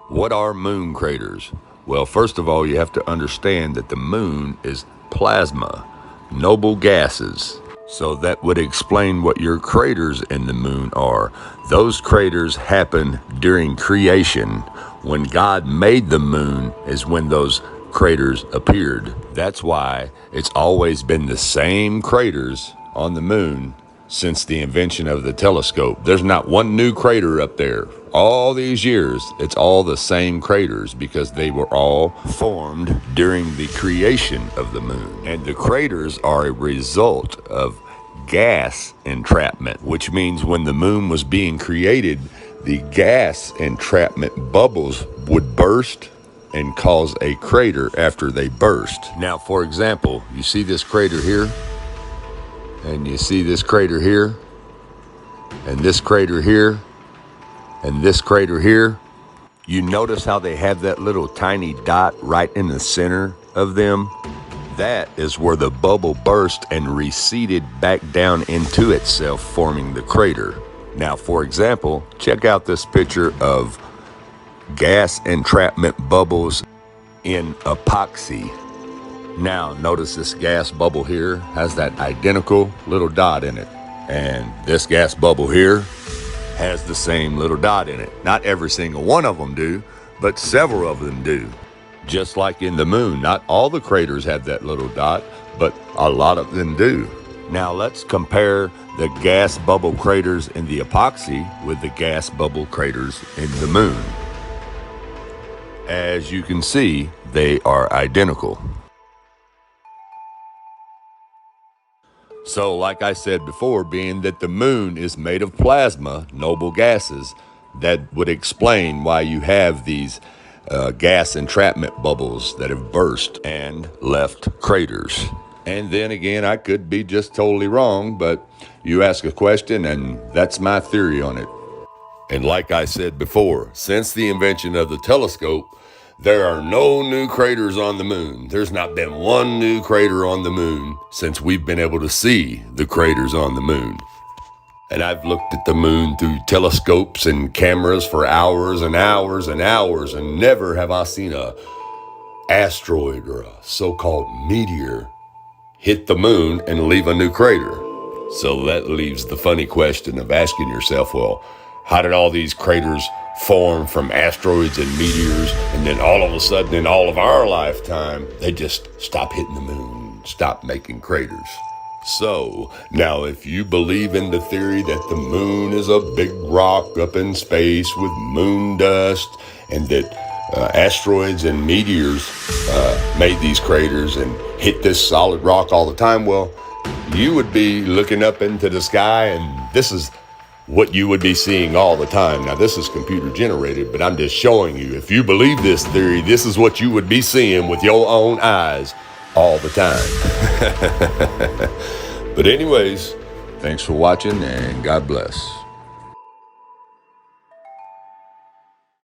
What are moon craters? Well, first of all, you have to understand that the moon is plasma, noble gases. So that would explain what your craters in the moon are. Those craters happen during creation. When God made the moon is when those craters appeared. That's why it's always been the same craters on the moon since the invention of the telescope. There's not one new crater up there. All these years, it's all the same craters because they were all formed during the creation of the moon. And the craters are a result of gas entrapment, which means when the moon was being created, the gas entrapment bubbles would burst and cause a crater after they burst. Now, for example, you see this crater here? And you see this crater here, and this crater here, and this crater here. You notice how they have that little tiny dot right in the center of them? That is where the bubble burst and receded back down into itself, forming the crater. Now, for example, check out this picture of gas entrapment bubbles in epoxy. Now, notice this gas bubble here has that identical little dot in it. And this gas bubble here has the same little dot in it. Not every single one of them do, but several of them do. Just like in the moon, not all the craters have that little dot, but a lot of them do. Now, let's compare the gas bubble craters in the epoxy with the gas bubble craters in the moon. As you can see, they are identical. So, like I said before, being that the moon is made of plasma, noble gases, that would explain why you have these gas entrapment bubbles that have burst and left craters. And then again, I could be just totally wrong, but you ask a question and that's my theory on it. And like I said before, since the invention of the telescope, there are no new craters on the moon. There's not been one new crater on the moon since we've been able to see the craters on the moon. And I've looked at the moon through telescopes and cameras for hours and hours and hours, and never have I seen a asteroid or a so-called meteor hit the moon and leave a new crater. So that leaves the funny question of asking yourself, well, how did all these craters form from asteroids and meteors, and then all of a sudden in all of our lifetime, they just stop hitting the moon, stop making craters? So, now if you believe in the theory that the moon is a big rock up in space with moon dust, and that asteroids and meteors made these craters and hit this solid rock all the time, well, you would be looking up into the sky, and this is what you would be seeing all the time. Now, this is computer generated, but I'm just showing you, if you believe this theory, this is what you would be seeing with your own eyes all the time. But anyways, thanks for watching, and God bless.